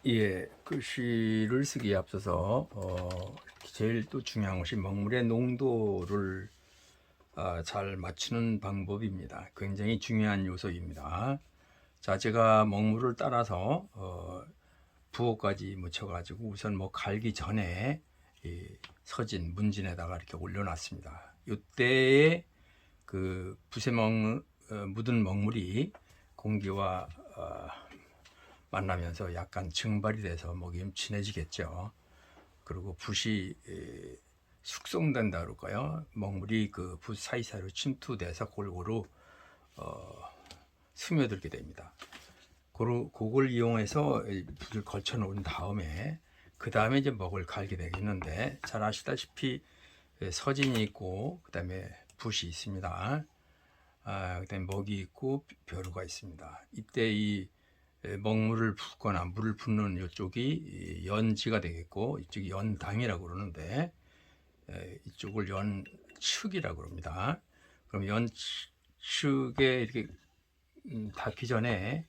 예, 글씨를 쓰기에 앞서서 제일 또 중요한 것이 먹물의 농도를 잘 맞추는 방법입니다. 굉장히 중요한 요소입니다. 자, 제가 먹물을 따라서 부호까지 묻혀가지고 우선 뭐 갈기 전에 이 서진 문진에다가 이렇게 올려놨습니다. 이때에 그 붓에 묻은 먹물이 공기와 만나면서 약간 증발이 돼서 먹이 좀 진해지겠죠. 그리고 붓이 숙성된다 그럴까요? 먹물이 그 붓 사이사이로 침투돼서 골고루 스며들게 됩니다. 그걸 이용해서 붓을 걸쳐 놓은 다음에 그 다음에 이제 먹을 갈게 되겠는데, 잘 아시다시피 서진이 있고 그 다음에 붓이 있습니다. 그 다음에 먹이 있고 벼루가 있습니다. 이때 이 먹물을 붓거나 물을 붓는 이쪽이 연지가 되겠고, 이쪽이 연당이라고 그러는데 이쪽을 연측이라고 그럽니다. 그럼 연측에 이렇게 닿기 전에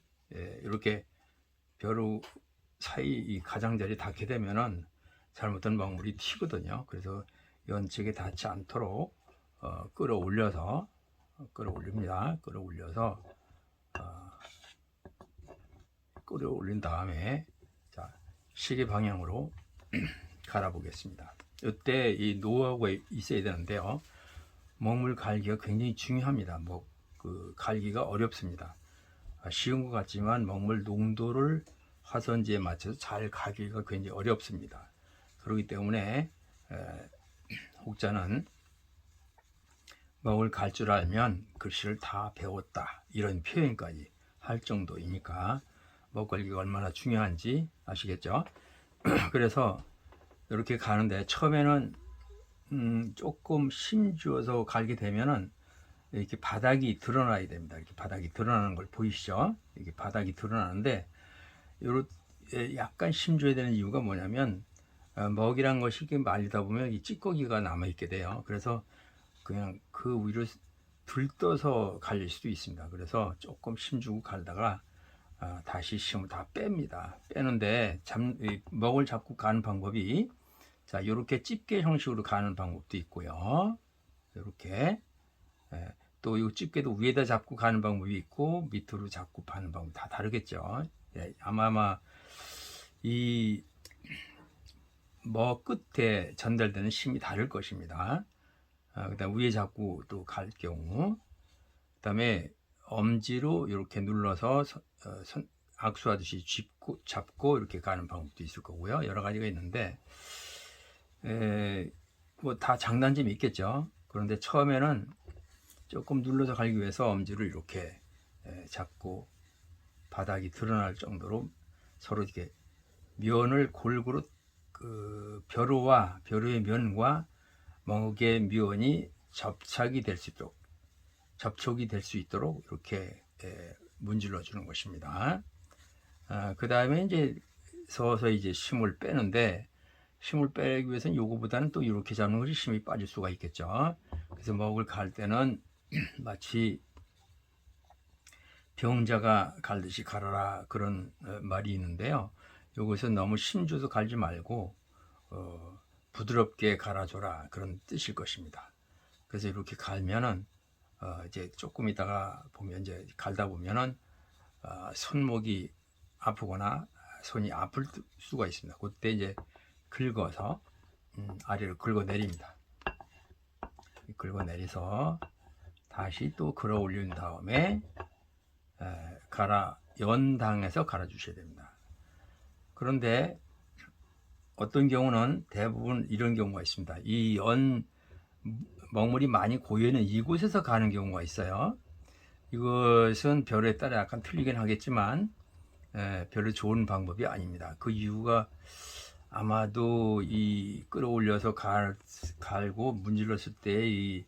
이렇게 벼루 사이 이 가장자리 닿게 되면은 잘못된 먹물이 튀거든요. 그래서 연측에 닿지 않도록 끌어올립니다. 끌어올린 다음에 자, 시계 방향으로 갈아 보겠습니다. 이때 이 노하우가 있어야 되는데요. 먹물 갈기가 굉장히 중요합니다. 그 갈기가 어렵습니다. 쉬운 것 같지만 먹물 농도를 화선지에 맞춰서 잘 갈기가 굉장히 어렵습니다. 그렇기 때문에 혹자는 먹을 갈 줄 알면 글씨를 다 배웠다, 이런 표현까지 할 정도이니까 먹갈기가 얼마나 중요한지 아시겠죠? 그래서 이렇게 가는데 처음에는 조금 힘주어서 갈게 되면은 이렇게 바닥이 드러나야 됩니다. 이렇게 바닥이 드러나는 걸 보이시죠? 이렇게 바닥이 드러나는데 이렇게 약간 힘줘야 되는 이유가 뭐냐면 먹이란 것이 이렇게 말리다 보면 이 찌꺼기가 남아 있게 돼요. 그래서 그냥 그 위로 들떠서 갈릴 수도 있습니다. 그래서 조금 힘주고 갈다가 다시 힘을 다 뺍니다. 빼는데 먹을 잡고 가는 방법이, 자, 이렇게 집게 형식으로 가는 방법도 있고요. 이렇게 또 이 집게도 위에다 잡고 가는 방법이 있고 밑으로 잡고 파는 방법 다 다르겠죠. 아마 이 끝에 전달되는 힘이 다를 것입니다. 그다음 위에 잡고 또 갈 경우, 그다음에 엄지로 이렇게 눌러서 악수하듯이 잡고 이렇게 가는 방법도 있을 거고요. 여러 가지가 있는데 뭐 다 장단점이 있겠죠. 그런데 처음에는 조금 눌러서 갈기 위해서 엄지를 이렇게 잡고 바닥이 드러날 정도로 서로 이렇게 면을 골고루 그 벼루의 면과 먹의 면이 접촉이 될 수 있도록 이렇게 문질러 주는 것입니다. 그 다음에 이제 서서히 이제 힘을 빼는데, 힘을 빼기 위해서는 요거보다는 또 이렇게 잡는 것이 힘이 빠질 수가 있겠죠. 그래서 먹을 갈 때는 마치 병자가 갈듯이 갈아라, 그런 말이 있는데요. 요것은 너무 힘줘서 갈지 말고 부드럽게 갈아줘라, 그런 뜻일 것입니다. 그래서 이렇게 갈면은 이제 조금 있다가 보면, 이제 갈다 보면은 손목이 아프거나 손이 아플 수가 있습니다. 그때 이제 긁어서 아래로 긁어 내립니다. 긁어 내려서 다시 또 걸어 올린 다음에 연당해서 갈아 주셔야 됩니다. 그런데 어떤 경우는 대부분 이런 경우가 있습니다. 이 먹물이 많이 고여있는 이곳에서 가는 경우가 있어요. 이것은 별에 따라 약간 틀리긴 하겠지만 별로 좋은 방법이 아닙니다. 그 이유가 아마도 이 끌어올려서 갈고 문질렀을 때 이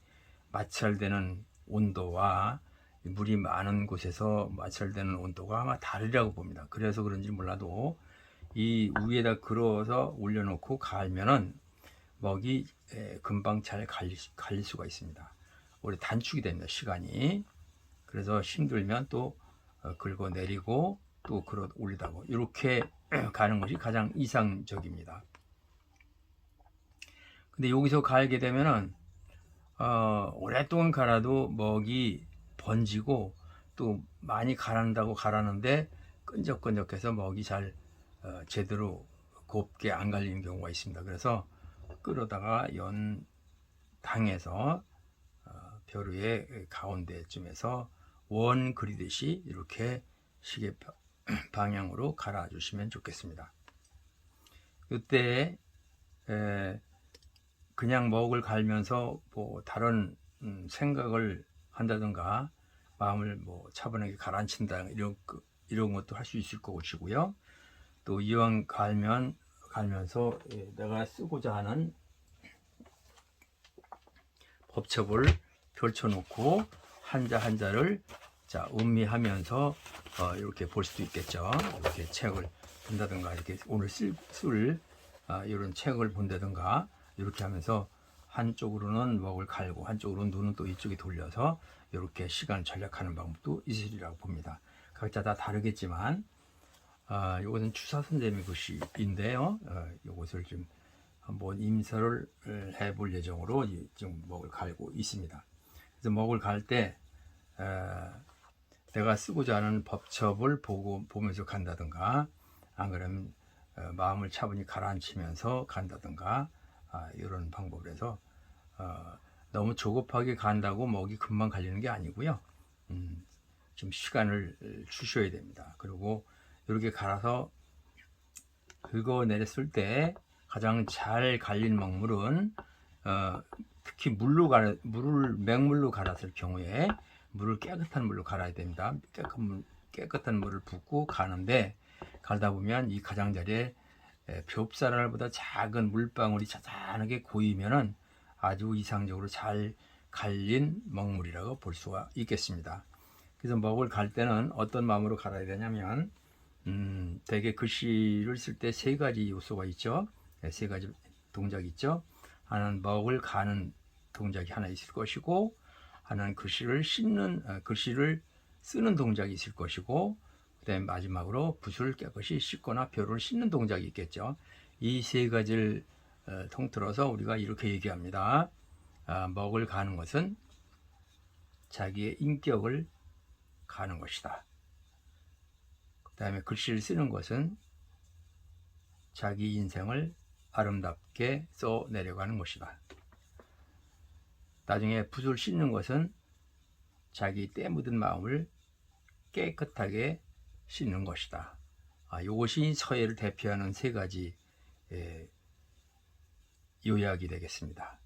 마찰되는 온도와 물이 많은 곳에서 마찰되는 온도가 아마 다르라고 봅니다. 그래서 그런지 몰라도 이 위에다 걸어서 올려놓고 갈면은 먹이 금방 잘 갈릴 수가 있습니다. 오래 단축이 됩니다, 시간이. 그래서 힘들면 또 긁어 내리고 또 그릇 올리다고 이렇게 가는 것이 가장 이상적입니다. 근데 여기서 갈게 되면은 오랫동안 갈아도 먹이 번지고 또 많이 갈아낸다고 갈았는데 끈적끈적해서 먹이 잘 제대로 곱게 안 갈리는 경우가 있습니다. 그래서 끓여다가 연 당에서 벼 위의 가운데쯤에서 원 그리듯이 이렇게 시계 방향으로 갈아주시면 좋겠습니다. 이때 그냥 먹을 갈면서 뭐 다른 생각을 한다든가 마음을 뭐 차분하게 가라앉힌다 이런 것도 할 수 있을 것이고요. 또 이왕 갈면서 내가 쓰고자 하는 법첩을 펼쳐놓고 한자 한자를 음미하면서 이렇게 볼 수도 있겠죠. 이렇게 책을 본다든가 이렇게 오늘 쓸 이런 책을 본다든가 이렇게 하면서 한쪽으로는 먹을 갈고 한쪽으로는 눈은 또 이쪽에 돌려서 이렇게 시간 절약하는 방법도 있으리라고 봅니다. 각자 다 다르겠지만 이것은 추사 선생님의 글씨인데요. 이것을 좀 한번 임설을 해볼 예정으로 지금 먹을 갈고 있습니다. 그래서 먹을 갈 때 내가 쓰고자 하는 법첩을 보면서 간다든가 안 그러면 마음을 차분히 가라앉히면서 간다든가 이런 방법을 해서 너무 조급하게 간다고 먹이 금방 갈리는 게 아니고요. 좀 시간을 주셔야 됩니다. 그리고 이렇게 갈아서 긁어내렸을 때 가장 잘 갈린 먹물은 특히 맹물로 갈았을 경우에 물을 깨끗한 물로 갈아야 됩니다. 깨끗한 물을 붓고 가는데 갈다 보면 이 가장자리에 볏살알보다 작은 물방울이 자잘하게 고이면은 아주 이상적으로 잘 갈린 먹물이라고 볼 수가 있겠습니다. 그래서 먹을 갈 때는 어떤 마음으로 갈아야 되냐면 대개 글씨를 쓸 때 세 가지 요소가 있죠. 세 가지 동작이 있죠. 하나는 먹을 가는 동작이 하나 있을 것이고, 하나는 글씨를 쓰는 동작이 있을 것이고, 그다음에 마지막으로 붓을 깨끗이 씻거나 벼를 씻는 동작이 있겠죠. 이 세 가지를 통틀어서 우리가 이렇게 얘기합니다. 먹을 가는 것은 자기의 인격을 가는 것이다. 그 다음에 글씨를 쓰는 것은 자기 인생을 아름답게 써내려가는 것이다. 나중에 붓을 씻는 것은 자기 때 묻은 마음을 깨끗하게 씻는 것이다. 이것이 서예를 대표하는 세 가지 요약이 되겠습니다.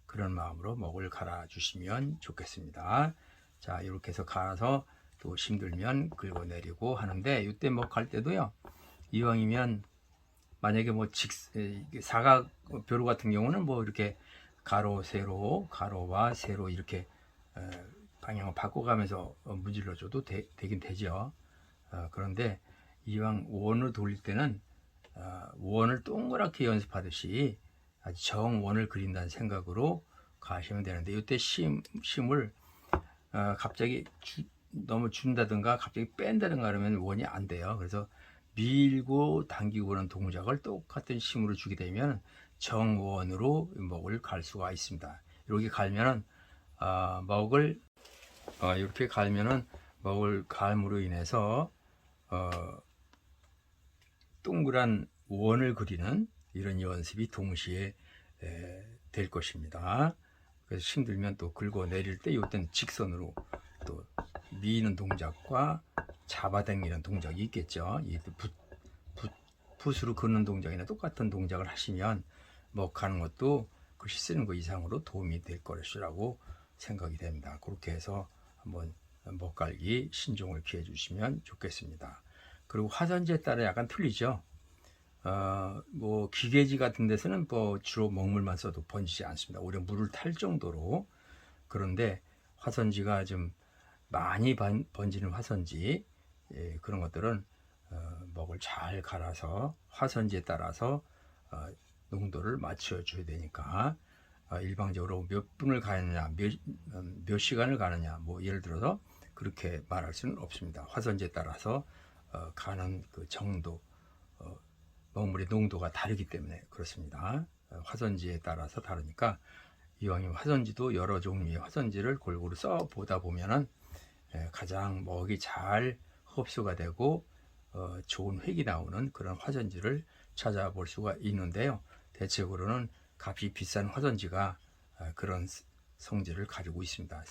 그런 마음으로 먹을 갈아주시면 좋겠습니다. 자, 이렇게 해서 갈아서 또 힘들면 긁어내리고 하는데, 이때 뭐 갈 때도요, 이왕이면 만약에 뭐 사각 벼루 같은 경우는 뭐 이렇게 가로 세로 가로와 세로 이렇게 방향을 바꿔가면서 문질러줘도 되긴 되죠. 그런데 이왕 원을 돌릴 때는 원을 동그랗게 연습하듯이 아주 정원을 그린다는 생각으로 가시면 되는데, 이때 심을 갑자기 너무 준다든가 갑자기 뺀다든가 하면 원이 안 돼요. 그래서 밀고 당기고 그런 동작을 똑같은 심으로 주게 되면 정원으로 먹을 갈 수가 있습니다. 이렇게 갈면은 이렇게 갈면은 먹을 갈므로 인해서 동그란 원을 그리는 이런 연습이 동시에 될 것입니다. 그래서 힘들면 또 긁어 내릴 때 이때는 직선으로 또 미는 동작과 잡아당기는 동작이 있겠죠. 붓으로 긋는 동작이나 똑같은 동작을 하시면 먹하는 것도 글씨 쓰는 거 이상으로 도움이 될 것이라고 생각이 됩니다. 그렇게 해서 한번 먹갈기 신종을 기해 주시면 좋겠습니다. 그리고 화산지에 따라 약간 틀리죠. 뭐 기계지 같은 데서는 뭐 주로 먹물만 써도 번지지 않습니다. 오히려 물을 탈 정도로. 그런데 화선지가 좀 많이 번지는 화선지, 그런 것들은 먹을 잘 갈아서 화선지에 따라서 농도를 맞춰 줘야 되니까 일방적으로 몇 분을 가느냐 몇 시간을 가느냐 뭐 예를 들어서 그렇게 말할 수는 없습니다. 화선지에 따라서 가는 그 정도, 먹물의 농도가 다르기 때문에 그렇습니다. 화선지에 따라서 다르니까 이왕이면 화선지도 여러 종류의 화선지를 골고루 써보다 보면은 가장 먹이 잘 흡수가 되고 좋은 획이 나오는 그런 화선지를 찾아볼 수가 있는데요. 대체적으로는 값이 비싼 화선지가 그런 성질을 가지고 있습니다.